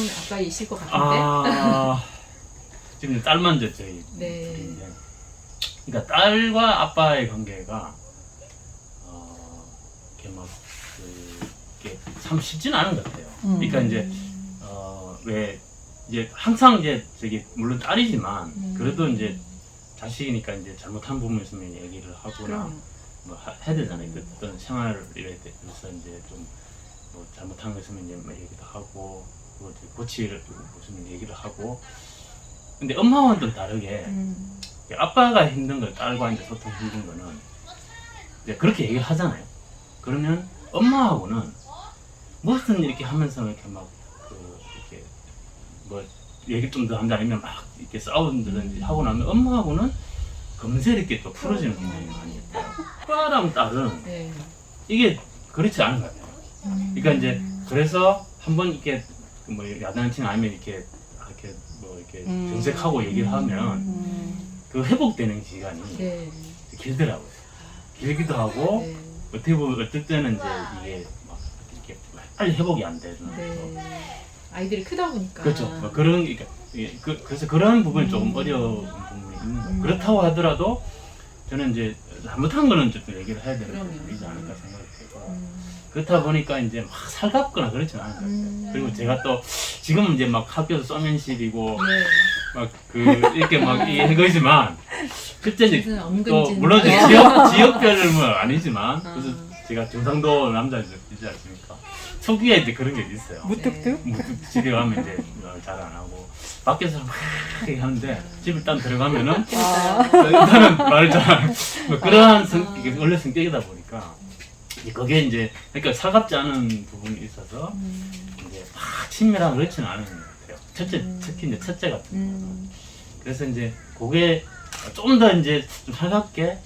좋은 아빠이실 것 같은데. 지금 딸만 이제 저희. 네. 그러니까 딸과 아빠의 관계가 이렇게 막 이게 참 쉽지는 않은 것 같아요. 그러니까 이제 왜 이제 항상 이제 저기 물론 딸이지만 그래도 이제 자식이니까 이제 잘못한 부분이 있으면 얘기를 하거나 그럼. 뭐 해야 되잖아요. 그 어떤 생활을 이럴 때 그래서 이제 좀 뭐 잘못한 거 있으면 이제 뭐 얘기도 하고 뭐 이제 고칠 무슨 얘기를 하고. 근데 엄마와는 좀 다르게 아빠가 힘든 걸 딸과 이제 소통 힘든 거는 이제 그렇게 얘기를 하잖아요. 그러면 엄마하고는 무슨 이렇게 하면서 이렇게 막 이렇게 뭐 얘기 좀 더 한다 아니면 막 이렇게 싸우든지 하고 나면 엄마하고는 금세 이렇게 또 풀어지는 경향이 많이 있대요. 아빠랑 딸은 네. 이게 그렇지 않은 것 같아요. 그러니까 이제 그래서 한번 이렇게 뭐 야단치나 아니면 이렇게 뭐 이렇게 정색하고 얘기를 하면 그 회복되는 시간이 네. 길더라고요. 길기도 하고 네. 어떻게 보면 어떨 때는 이제 이게 막 이렇게 빨리 회복이 안 되는. 네. 아이들이 크다 보니까. 그렇죠. 뭐 그런 그러니까 그래서 그런 부분이 조금 어려운 부분이 있는. 그렇다고 하더라도 저는 이제 잘못한 거는 좀 얘기를 해야 되는 부분이지 않을까 생각이 들고. 그렇다 보니까 이제 막 살갑거나 그렇지는 않은 것 같아요. 그리고 제가 또 지금은 이제 막 학교에서 써면실이고 네. 막 이렇게 막 이한 거지만 실제 이제 무슨 또 엄근진. 물론 이제 지역별은 뭐 아니지만 그래서 제가 경상도 남자이지 않습니까? 속위에 이제 그런 게 있어요. 무뚝뚝? 집에 가면 이제 잘 안 하고 밖에서 막 이렇게 하는데 집에 일단 들어가면은 일단은 말을 잘 안 하고 뭐 그러한 이게 원래 성격이다 보니까 거기에 이제 그러니까 살갑지 않은 부분이 있어서 이제 막 친밀하고 그렇지는 않은 것 같아요. 특히 이제 첫째 같은 경우는. 그래서 이제 그게 좀 더 이제 좀 살갑게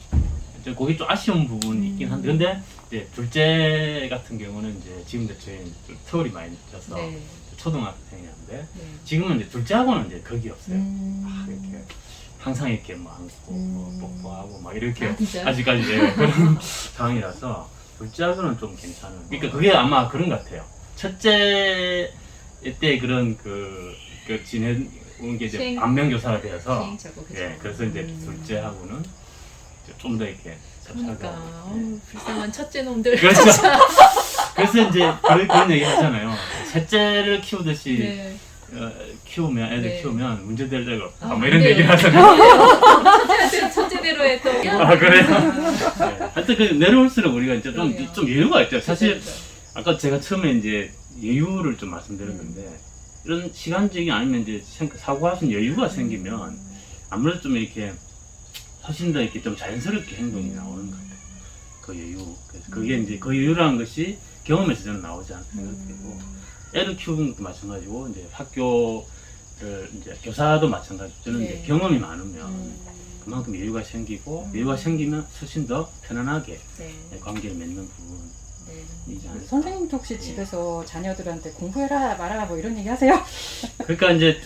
그게 좀 아쉬운 부분이 있긴 한데 근데 이제 둘째 같은 경우는 이제 지금 이제 저희 터울이 많이 늦어서 네. 초등학생이었는데 네. 지금은 이제 둘째하고는 이제 그게 없어요. 이렇게 항상 이렇게 뭐 안고 뭐 뽀뽀하고 막 이렇게 진짜요? 아직까지 그런 상황이라서 둘째하고는 좀 괜찮은. 그러니까 그게 아마 그런 것 같아요. 첫째 때 그런 그 지내온 게 이제 시행- 반면교사가 되어서 시행착오, 그죠? 예, 그래서 이제 둘째하고는 좀 더 이렇게 그러니까 살살하고. 어우, 불쌍한 첫째 놈들. 그렇죠. 그래서 이제 그런 얘기 하잖아요. 셋째를 키우듯이 네. 키우면 애들 네. 키우면 문제될 데가 없다. 아, 뭐 이런 안 얘기를 돼요. 하잖아요. 첫째한테 첫째대로의 또. 아 그래요? 네. 하여튼 그 내려올수록 우리가 이제 좀 여유가 있죠. 사실 아까 제가 처음에 이제 여유를 좀 말씀드린 건데 이런 시간적인 아니면 이제 사고하신 여유가 생기면 아무래도 좀 이렇게 훨씬 더 이렇게 좀 자연스럽게 행동이 나오는 것 같아요. 그 여유. 그래서 그게 이제 그 여유라는 것이 경험에서 저는 나오지 않는 생각되고 애를 키우는 것도 마찬가지고 이제 학교를 이제 교사도 마찬가지고 저는 네. 이제 경험이 많으면 그만큼 여유가 생기고 여유가 생기면 훨씬 더 편안하게 네. 관계를 맺는 부분이지 네. 않을까. 선생님도 혹시 집에서 자녀들한테 공부해라 말아라 뭐 이런 얘기 하세요? 그러니까 이제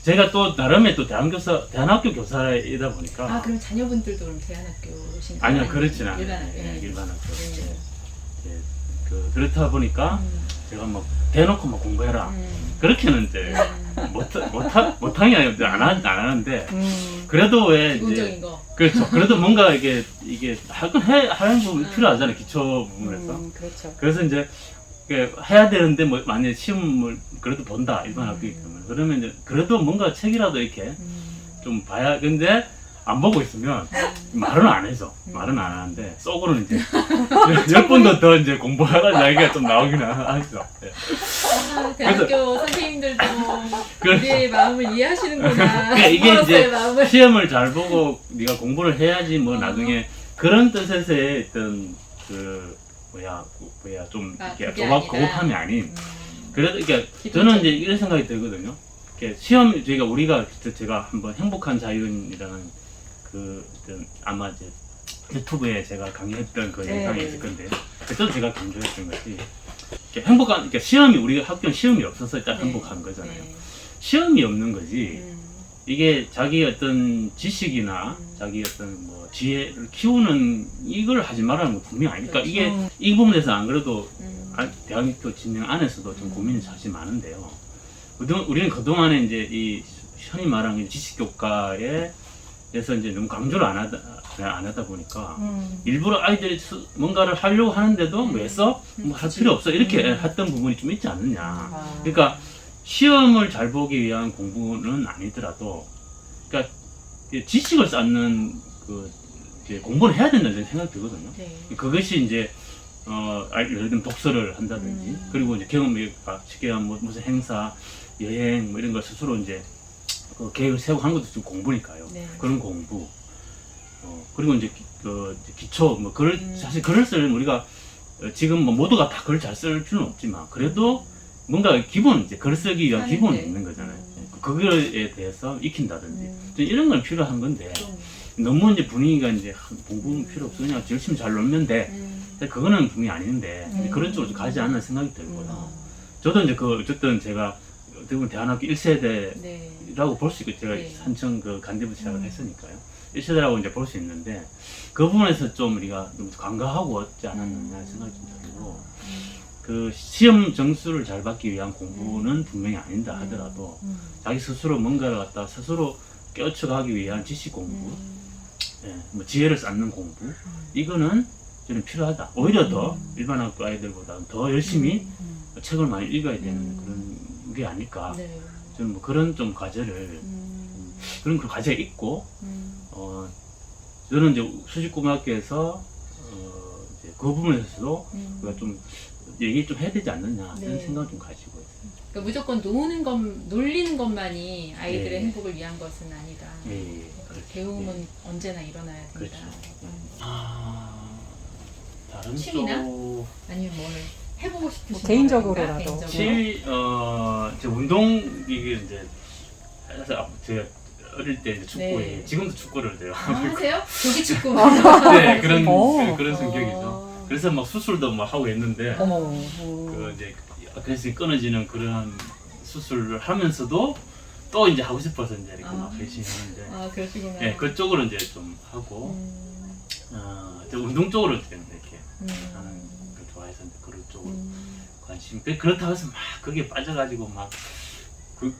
제가 또 나름의 또 대안학교 교사이다 보니까 아 그럼 자녀분들도 그럼 대안학교신가요? 아니요 그렇진 않아요. 일반 학교. 네, 일반 학교. 네. 네. 그렇다 보니까 제가 막 대놓고 막 공부해라 그렇게는 이제 못하게 아니라 안 하는데 그래도 왜 이제 기본적인 거. 그렇죠. 그래도 뭔가 이게 하는 부분 필요하잖아요. 기초 부분에서. 그렇죠. 그래서 이제 해야 되는데 뭐 만약에 시험을 그래도 본다 일반 학교이기 때문에 그러면 이제 그래도 뭔가 책이라도 이렇게 좀 봐야. 근데 안 보고 있으면 말은 안 해서 말은 안 하는데 속으로는 이제 10번도 더 이제 공부하라는 이야기가 좀 나오긴 하죠. 네. 아, 대학교 선생님들도 그래서- 우리의 마음을 이해하시는구나. 그러니까 이게 이제 부모로서의 마음을. 시험을 잘 보고 네가 공부를 해야지 뭐 나중에 그런 뜻에서의 어떤 그 뭐야 좀 이렇게 그게 아니다. 고급함이 아닌 그래도 그러니까 저는 이제 이런 생각이 들거든요. 이렇게 시험 우리가 제가 한번 행복한 자유인이라는 그 어떤 아마 이제 유튜브에 제가 강의했던 그 영상이 있을 건데 그때도 제가 강조했던 것이 이렇게 그러니까 시험이 우리가 학교는 시험이 없어서 일단 행복한 거잖아요. 시험이 없는 거지. 이게 자기 어떤 지식이나 자기 어떤 뭐 지혜를 키우는 이걸 하지 말라는 건 분명히 아니니까 이게 이 부분에서 안 그래도 대학교 진행 안에서도 좀 고민이 사실 많은데요. 우리는 그동안에 이제 이 흔히 말하는 지식교과에서 이제 너무 강조를 안 하다 보니까 일부러 아이들이 뭔가를 하려고 하는데도 뭐 했어? 뭐 할 필요 없어. 이렇게 했던 부분이 좀 있지 않느냐. 그러니까 시험을 잘 보기 위한 공부는 아니더라도 그러니까 지식을 쌓는 그 이제 공부를 해야 된다는 생각이 들거든요. 네. 그것이 이제 예를 들면 독서를 한다든지 그리고 이제 경험이 쉽게 하면 무슨 행사, 여행 뭐 이런 걸 스스로 이제 그 계획을 세우고 하는 것도 좀 공부니까요. 네. 그런 공부. 그리고 이제 기초 뭐 글을 사실 글을 쓰려면 우리가 지금 뭐 모두가 다 글을 잘 쓸 필요는 없지만 그래도 뭔가 기본 이제 글 쓰기 위한 기본이 하는데. 있는 거잖아요. 그거에 대해서 익힌다든지 좀 이런 건 필요한 건데 좀, 너무 이제 분위기가 이제 공부는 필요 없어 그냥 열심히 잘 놀면 돼. 그거는 분명히 아닌데 그런 쪽으로 가지 않는 생각이 들고요. 저도 이제 어쨌든 제가 어떻게 보면 대한학교 1세대라고 네. 볼 수 있고 제가 네. 산청 그 간대부 시작을 했으니까요. 1세대라고 이제 볼 수 있는데 그 부분에서 좀 우리가 너무 간과하고 있지 않았느냐 생각이 좀 들고 그 시험 점수를 잘 받기 위한 공부는 분명히 아닌다 하더라도 자기 스스로 뭔가를 갖다 스스로 깨우쳐가기 위한 지식 공부, 예, 뭐 지혜를 쌓는 공부 이거는 저는 필요하다. 오히려 더 일반 학교 아이들보다 더 열심히 책을 많이 읽어야 되는 그런 게 아닐까. 네. 저는 뭐 그런 좀 과제를 그런 그 과제가 있고 저는 이제 수직고등학교에서 이제 그 부분에서도 우리가 좀 얘기 좀 해야 되지 않느냐 이런 네. 생각을 좀 가지고 있어요. 그러니까 무조건 놀리는 것만이 아이들의 네. 행복을 위한 것은 아니다. 예, 그러니까 배움은 언제나 일어나야 된다. 그렇죠. 다른 취미나? 쪽 아니면 뭘 해보고 싶으신 뭐 개인적으로라도. 거라든가, 제 운동 이게 이제 제가 어릴 때 이제 축구에 네. 지금도 축구를 해요. 하세요? 조기 축구. 네 그런 오. 그런 성격이죠. 그래서 막 수술도 막 하고 했는데 그 이제 그래서 끊어지는 그런 수술을 하면서도 또 이제 하고 싶어서 이제 이렇게 막 열심히 하는데 아 그러시구나. 네 그쪽으로 이제 좀 하고 저 운동 쪽으로 좀 이렇게 하는 걸 좋아해서 이제 그런 쪽으로 관심. 그렇다고 해서 막 거기에 빠져가지고 막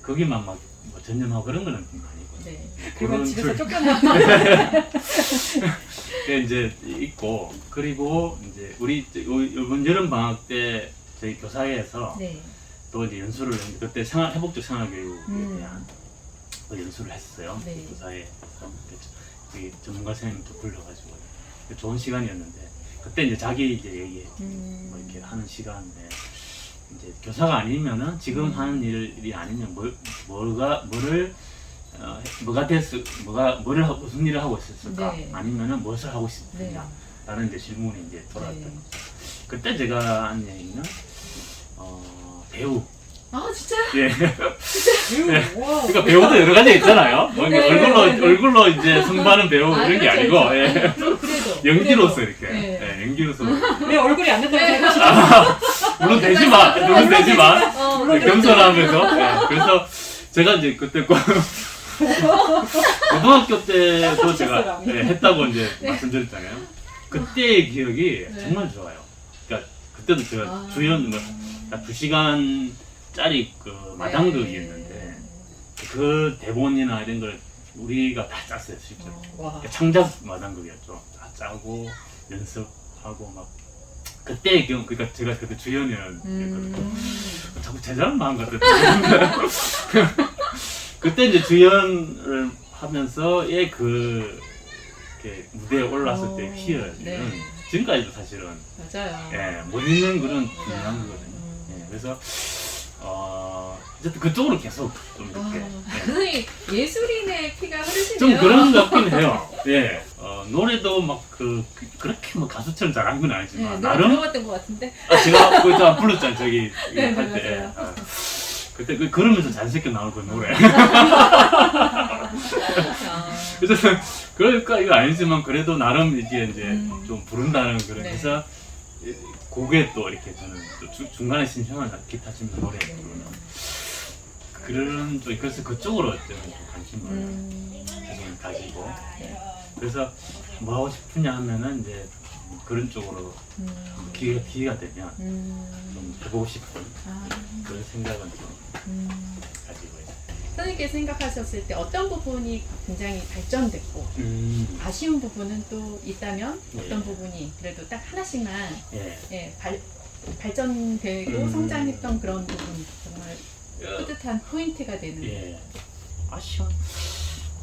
거기만 막 뭐 전념하고 그런 거는 아니고. 네. 그러면 그런 집에서 줄- 쫓겨나. 그게 이제 있고 그리고 이제 우리 이번 여름 방학 때 저희 교사회에서 네. 또 이제 연수를 했는데 그때 회복적 생활교육에 음. 대한 또 연수를 했어요. 네. 교사회에서 여기 전문가 선생님도 불러가지고 좋은 시간이었는데 그때 이제 자기 이제 얘기 뭐 이렇게 하는 시간인데 이제 교사가 아니면은 지금 하는 일이 아니면 뭐를 무슨 일을 하고 있었을까? 네. 아니면은 무엇을 하고 싶느냐? 라는 이제 질문이 이제 돌아왔던 거죠. 그때 제가 한 얘기는 배우. 아 진짜? 예. 와. 그러니까 배우도 여러 가지 있잖아요. 뭐 네. 얼굴로 이제 승부하는 배우 이런 게 아니고 그렇죠. 예. 그래도 연기로서 이렇게 네. 예, 연기로서 내 얼굴이 안 된다고 네. 생각하시죠? 물론 되지만 물론 네, 겸손하면서 예, 그래서 제가 이제 그때 고등학교 때도 제가 예, 했다고 이제 말씀드렸잖아요. 그때의 기억이 네. 정말 좋아요. 그러니까 그때도 제가 주연 2시간짜리 그 마당극이었는데 그 대본이나 이런 걸 우리가 다 짰어요 실제로. 와. 그러니까 창작 마당극이었죠. 다 짜고 연습하고 막 그때의 경우 그러니까 제가 그때 주연이었거든요. 자꾸 제자는 마음 같았어요. 그때 이제 주연을 하면서 이렇게 무대에 올랐을 때 희열은 네. 지금까지도 사실은 맞아요. 예, 못 잊는 그런 중요한 거거든요. 예, 그래서 어쨌든 그쪽으로 계속 좀 이렇게 선생님 예술인의 피가 흐르시네요. 좀 그런 것 같긴 해요. 예, 노래도 막 그렇게 뭐 가수처럼 잘한 건 아니지만 네, 노래 나름 들어봤던 것 같은데. 제가 그거 불렀잖아요 저기 네, 할 때. 맞아요. 그때 그러면서 잘생겨 나올 그 노래. 아, 그래서 그러니까 이거 아니지만 그래도 나름 이제 좀 부른다는 그런 네. 해서 곡에 또 이렇게 저는 또 중간에 신청한 기타 치는 노래 부르는 그런 쪽 그래서 그쪽으로 저는 좀 관심을 계속 가지고 그래서 뭐 하고 싶으냐 하면은 이제 그런 쪽으로 기회가 되면 좀 해보고 싶은 그런 생각은 좀 선생님께 생각하셨을 때 어떤 부분이 굉장히 발전됐고 아쉬운 부분은 또 있다면 어떤 예. 부분이 그래도 딱 하나씩만 예. 예, 발전되고 성장했던 그런 부분 정말 뿌듯한 포인트가 되는 예.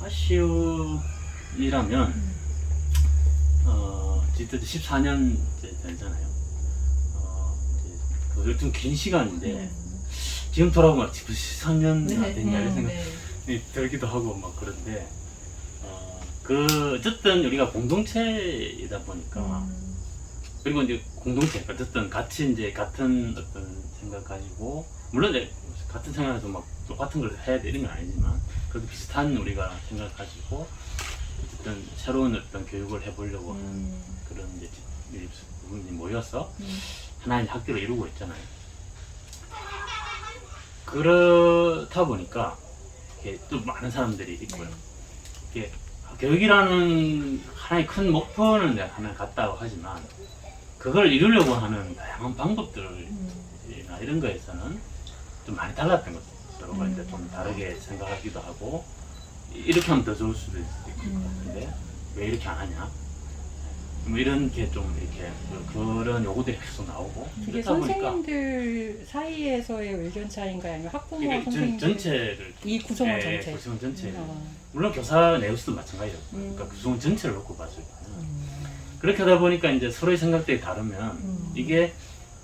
아쉬움이라면 지금 14년 되잖아요. 이제 좀 긴 시간인데 지금 돌아보면 13년이나 됐냐 이런 생각이 들기도 하고 막 그런데 어쨌든 우리가 공동체이다 보니까 그리고 이제 공동체 어쨌든 같이 이제 같은 어떤 생각 가지고 물론 이제 같은 생각에서 막 똑같은 걸 해야 돼 이런 건 아니지만 그래도 비슷한 우리가 생각 가지고 어쨌든 새로운 어떤 교육을 해보려고 하는 그런 이제 부분이 모여서 하나의 학교를 이루고 있잖아요. 그렇다 보니까 이렇게 또 많은 사람들이 있고요. 이게 교육이라는 하나의 큰 목표는 내가 하나 같다고 하지만 그걸 이루려고 하는 다양한 방법들이나 이런 거에서는 좀 많이 달랐던 것 같아요. 서로가 이제 좀 다르게 생각하기도 하고 이렇게 하면 더 좋을 수도 있을 것 같은데 왜 이렇게 안 하냐? 뭐 이런 게 좀 이렇게 그런 요구들이 계속 나오고 이게 그러다 보니까 선생님들 사이에서의 의견 차이인가요? 아니면 학부모 이게 선생님들 전체를 이 구성원 예, 전체. 구성원 전체 물론 교사 내우스도 마찬가지예요. 그러니까 구성원 전체를 놓고 봤을 때는 그렇게 하다 보니까 이제 서로의 생각들이 다르면 이게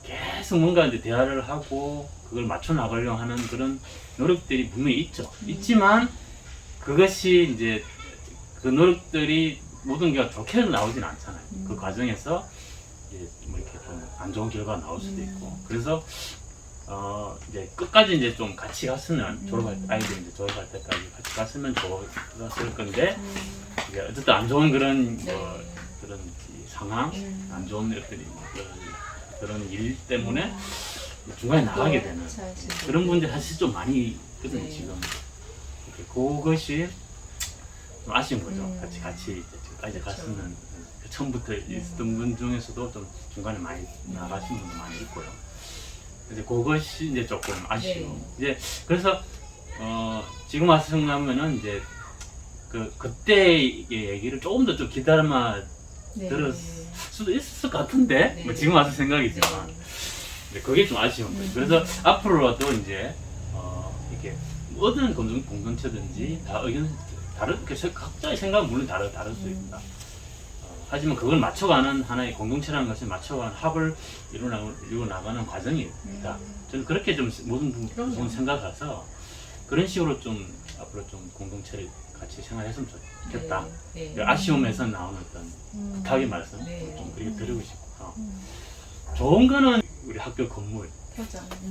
계속 뭔가 이제 대화를 하고 그걸 맞춰 나가려고 하는 그런 노력들이 분명히 있죠. 있지만 그것이 이제 그 노력들이 모든 게 좋게 나오진 않잖아요. 그 과정에서 이제 뭐 이렇게 좀 안 좋은 결과가 나올 수도 있고 그래서 이제 끝까지 이제 좀 같이 갔으면 아이들이 이제 졸업할 때까지 같이 갔으면 좋았을 건데 이제 어쨌든 안 좋은 그런 그런 상황, 안 좋은 그런 일 때문에 중간에 나가게 되는 그런 분들이 사실 좀 많이 있거든요. 지금 이렇게 그것이 좀 아쉬운 거죠. 같이 이제 지금까지 갔으면 처음부터 있었던 분 중에서도 좀 중간에 많이 나가신 분도 많이 있고요. 이제 그것이 이제 조금 아쉬워. 이제 그래서 지금 와서 생각하면은 이제 그때의 얘기를 조금 더 좀 기다려만 들을 수도 있을 것 같은데 뭐 지금 와서 생각이지만 그게 좀 아쉬운 거예요. 그래서 앞으로라도 이제 이렇게 어떤 공동체든지 다 의견 각자의 생각은 물론 다를 수 있다. 하지만 그걸 맞춰가는 하나의 공동체라는 것을 맞춰가는 합을 이루어 나가는 과정이다. 저는 그렇게 좀 모든 부분 생각해서 그런 식으로 좀 앞으로 좀 공동체를 같이 생활했으면 좋겠다. 아쉬움에서 나오는 어떤 부탁의 말씀 좀 그렇게 드리고 싶고요. 좋은 거는 우리 학교 건물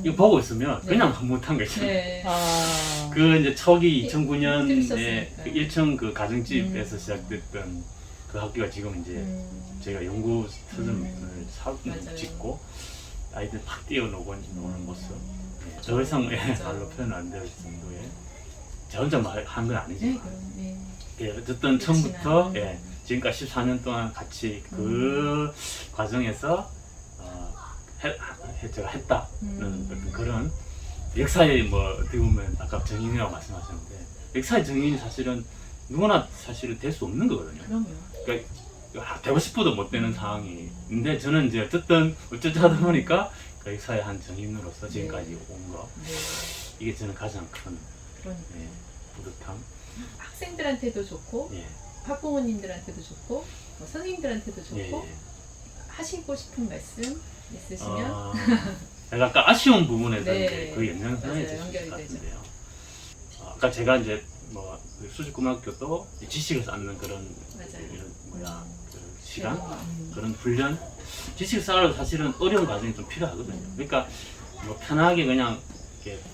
이거 보고 있으면 그냥 못한 거죠. 그 이제 초기 2009년에 그 1층 그 가정집에서 시작됐던 그 학교가 지금 이제 저희가 연구 서점을 짓고 아이들 팍 뛰어노는 모습. 더 이상 말로 표현 안 될 정도의 저 혼자 한 건 아니지만 어쨌든 처음부터 지금까지 14년 동안 같이 그 과정에서 제가 했다는 어떤 그런 역사의 뭐 어떻게 보면 아까 정인이라고 말씀하셨는데 역사의 정인이 사실은 누구나 사실은 될 수 없는 거거든요. 그러니까 되고 싶어도 못 되는 상황인데 저는 이제 어쨌든 하다 보니까 그 역사의 한 정인으로서 지금까지 온 거 이게 저는 가장 큰 뿌듯함. 학생들한테도 좋고 학부모님들한테도 좋고 뭐 선생님들한테도 좋고 하시고 싶은 말씀 있으시면 제가 아까 아쉬운 부분에서 이제 그 연장선이 있을 것 같은데요. 아까 제가 이제 뭐 수직고등학교도 지식을 쌓는 그런 그 시간, 그런 훈련, 지식을 쌓으려면 사실은 어려운 과정이 좀 필요하거든요. 그러니까 뭐 편하게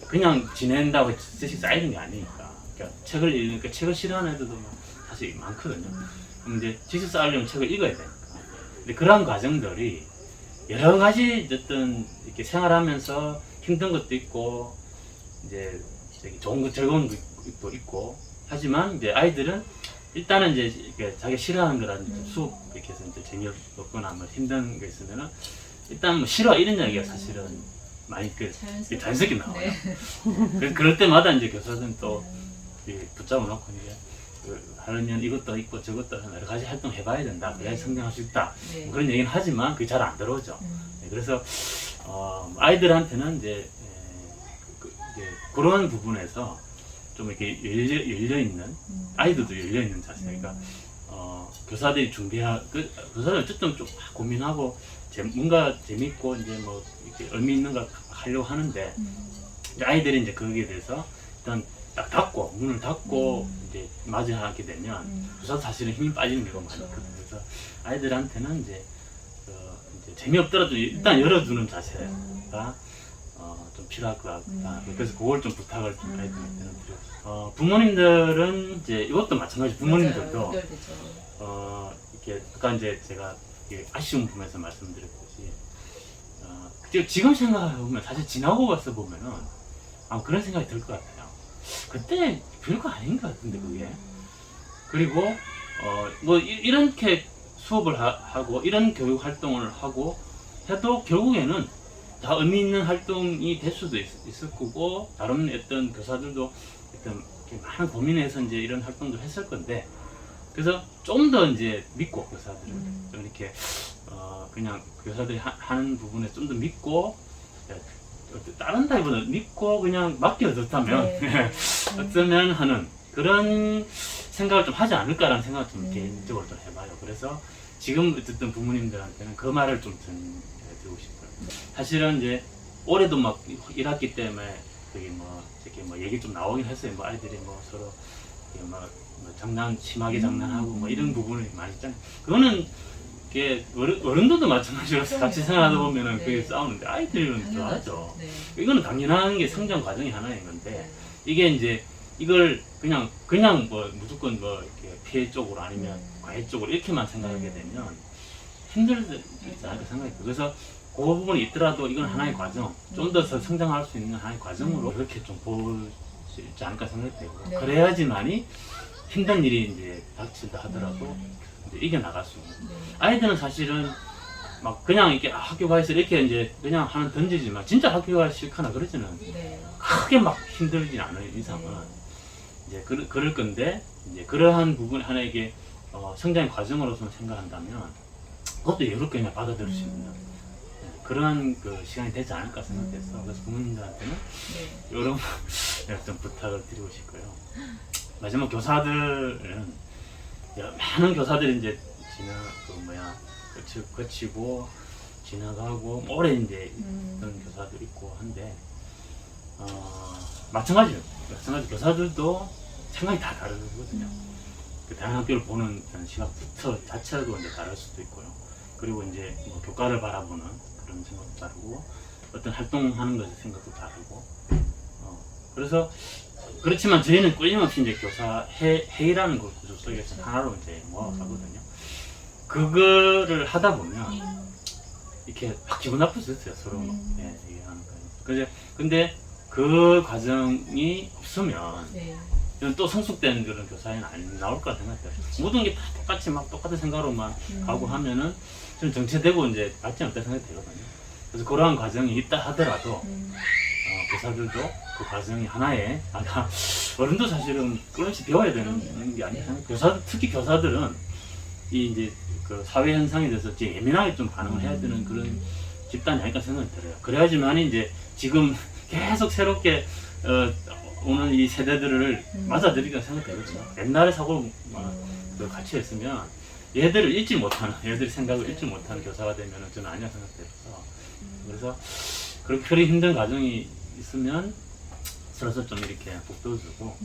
그냥 지낸다고 지식 쌓이는 게 아니니까. 그러니까 책을 읽으니까 책을 싫어하는 애들도 사실 많거든요. 그럼 이제 지식 쌓으려면 책을 읽어야 되니까. 근데 그러한 과정들이 여러 가지 어떤 이렇게 생활하면서 힘든 것도 있고 이제 좋은 거 즐거운 것도 있고 하지만 이제 아이들은 일단은 이제 이렇게 자기가 싫어하는 거라든지 수업 이렇게 해서 이제 재미없거나 뭐 힘든 거 있으면은 일단 뭐 싫어 이런 이야기가 사실은 많이 자연스럽게 나와요. 그럴 때마다 이제 교사들은 또 붙잡아 놓고 이제 하려면 이것도 있고 저것도 여러 가지 활동 해봐야 된다. 그래야 성장할 수 있다. 네. 뭐 그런 얘기는 하지만 그게 잘 안 들어오죠. 네, 그래서 아이들한테는 이제 그런 부분에서 좀 이렇게 열려 있는 아이들도 열려 있는 자세. 그러니까 교사들이 교사들 어쨌든 좀 고민하고 뭔가 재밌고 이제 뭐 이렇게 의미 있는 걸 하려고 하는데 이제 아이들이 이제 거기에 대해서 일단 딱 닫고 문을 닫고 이제 맞이하게 되면 교사도 사실은 힘이 빠지는 경우가 많거든요. 그래서 아이들한테는 이제 재미없더라도 일단 열어두는 자세가 좀 필요할 것 같다. 그래서 그걸 좀 부탁을 좀 아이들한테는 드려요. 부모님들은 이제 이것도 마찬가지. 부모님들도 맞아요. 연결되죠. 이렇게 아까 이제 제가 아쉬운 부분에서 말씀드렸듯이 지금 생각해보면 사실 지나고 와서 보면은 그런 생각이 들 것 같아요. 그때 별거 아닌 것 같은데 그게. 그리고 뭐 이렇게 수업을 하고 이런 교육 활동을 하고 해도 결국에는 다 의미 있는 활동이 될 수도 있을 거고 다른 어떤 교사들도 어떤 많은 고민해서 이제 이런 활동도 했을 건데 그래서 좀 더 이제 믿고 교사들을 좀 이렇게 그냥 교사들이 하는 부분에 좀 더 믿고 따른다기보다 믿고 그냥 맡겨뒀다면 네. 어쩌면 하는 그런 생각을 좀 하지 않을까라는 생각을 좀 개인적으로 좀 해봐요. 그래서 지금 어쨌든 부모님들한테는 그 말을 좀 드리고 싶어요. 사실은 이제 올해도 막 1학기 때문에 그게 뭐 이렇게 뭐 얘기 좀 나오긴 했어요. 뭐 아이들이 뭐 서로 뭐 심하게 장난하고 뭐 이런 부분이 많이 있잖아요. 그거는 이게 어른들도 마찬가지로 같이 생활하다 보면은 그게 싸우는데 아이들은 더 하죠. 네. 이거는 당연한 게 성장 과정이 하나인 건데 이게 이제 이걸 그냥 뭐 무조건 뭐 이렇게 피해 쪽으로 아니면 과외 쪽으로 이렇게만 생각하게 되면 힘들지 않을까 생각해요. 그래서 그 부분이 있더라도 이건 하나의 과정, 좀 더 성장할 수 있는 하나의 과정으로 이렇게 좀 볼 수 있지 않을까 생각되고 네. 그래야지만이 힘든 일이 이제 닥친다 하더라도 이제 이겨나갈 수 있는. 아이들은 사실은 막 그냥 이렇게 학교 가서 이렇게 이제 그냥 하나 던지지만 진짜 학교 가기 싫거나 그러지는 크게 막 힘들진 않은 이상은 이제 그럴 건데 이제 그러한 부분 하나에게 성장의 과정으로서 생각한다면 그것도 여유롭게 그냥 받아들일 수 있는 그러한 그 시간이 되지 않을까 생각해서 그래서 부모님들한테는 이런 좀 부탁을 드리고 싶고요. 마지막 교사들은 많은 교사들이 이제 거치고 지나가고 오래 이제 있던 교사들 있고 한데 마찬가지 교사들도 생각이 다 다르거든요. 그 다른 학교를 보는 시각부터 자체도 이제 다를 수도 있고요. 그리고 이제 뭐 교과를 바라보는 그런 생각도 다르고 어떤 활동하는 것의 생각도 다르고 그래서 그렇지만 저희는 끊임없이 이제 교사 회의라는 걸 구조 속에서 하나로 이제 모아가거든요. 그거를 하다 보면 이렇게 막 기분 나쁠 수 있어요. 서로 얘기하는 거예요. 근데 그 과정이 없으면 또 성숙된 그런 교사에는 안 나올 거라 생각해요. 모든 게 다 똑같이 막 똑같은 생각으로만 가고 하면은 좀 정체되고 이제 맞지 않다 생각이 되거든요. 그래서 그러한 과정이 있다 하더라도 교사들도 그 과정이 하나의 어른도 사실은 끊임없이 배워야 되는 게 아니라 특히 교사들은 이 이제 그 사회 현상에 대해서 예민하게 좀 반응을 해야 되는 그런 집단이 아닐까 생각이 들어요. 그래야지만 이제 지금 계속 새롭게 오는 이 세대들을 맞아들이기가 생각되거든요. 옛날의 사고를 같이 했으면 얘들을 읽지 못하는, 얘들이 생각을 읽지 못하는 교사가 되면 저는 아니라 생각돼서 그래서 그렇게 힘든 과정이 있으면 서로 좀 이렇게 북돋주고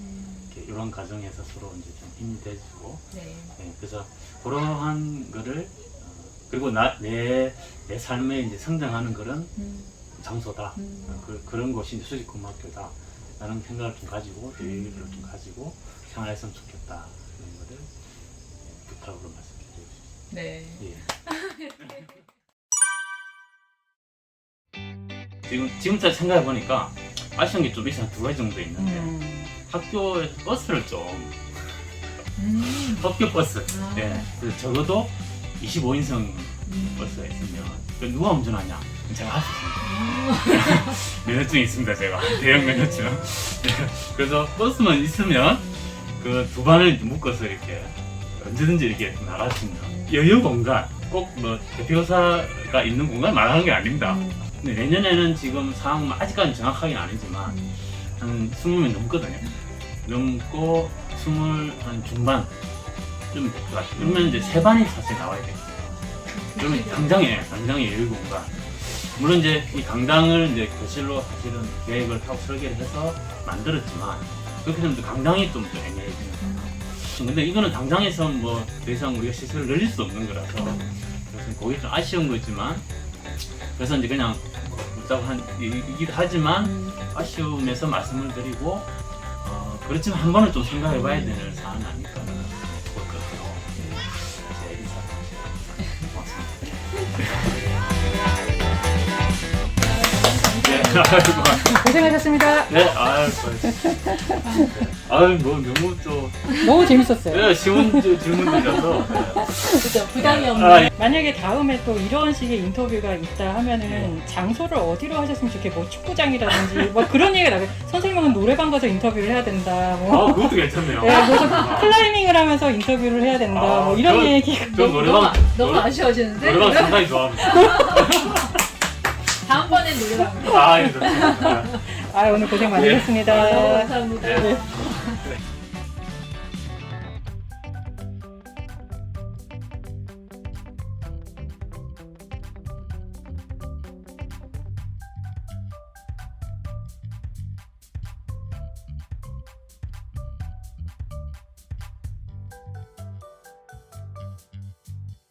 이렇게 이런 과정에서 서로 이제 좀 힘이 돼주고 그래서 그러한 거를 그리고 내 삶에 이제 성장하는 그런 장소다. 그런 곳이 이제 수직고등학교다. 라는 생각을 좀 가지고 계획을 좀 가지고 생활했으면 좋겠다. 그런 거를 부탁으로 말씀드리고 싶습니다. 지금까지 생각해 보니까 아쉬운 게 좀 있어요. 두 가지 정도 있는데 학교에 버스를 좀 학교 버스 그래서 적어도 25인승 버스가 있으면 누가 운전하냐? 제가 할 수 있습니다. 면허증이 있습니다. 제가 대형 면허증. 그래서 버스만 있으면 그 두 반을 묶어서 이렇게 언제든지 이렇게 나갈 수 있는 여유 공간, 꼭 뭐 대표사가 있는 공간 말하는 게 아닙니다. 근데 내년에는 지금 상황 아직까지는 정확하게는 아니지만 한 20명 넘거든요. 넘고 20한 중반 좀 될 것 같아요. 그러면 이제 세 반이 사실 나와야 돼요. 그러면 당장에 여유 공간. 물론 이제 이 강당을 이제 교실로 사실은 계획을 하고 설계를 해서 만들었지만 그렇게 되면 또 강당이 좀 애매해지는 거예요. 근데 이거는 당장에서 뭐 더 이상 우리가 시설을 늘릴 수 없는 거라서 그래서 그게 좀 아쉬운 거지만 그래서 이제 그냥 묻자고 한 얘기도 하지만 아쉬움에서 말씀을 드리고 그렇지만 한 번은 좀 생각해 봐야 되는 사안이 아닐까 볼 것 같아요. 제 인사 고맙습니다. 고생하셨습니다. 네, 아유, 뭐 너무 또 너무 재밌었어요. 네, 쉬운 질문들이라서. 그죠? 부담이 없는. 아, 만약에 다음에 또 이런 식의 인터뷰가 있다 하면은 장소를 어디로 하셨으면 좋겠고 뭐 축구장이라든지 뭐 그런 얘기가 나와요. 선생님은 노래방 가서 인터뷰를 해야 된다. 뭐 그것도 괜찮네요. 네, 무슨 클라이밍을 하면서 인터뷰를 해야 된다. 뭐 이런 얘기. 저 노래방 너무 아쉬워지는데? 노래방 상당히 좋아합니다. 다음번엔 노래방. 아, 예, 좋습니다. 아 오늘 고생 많이 네. 했습니다. 너무 감사합니다. 네.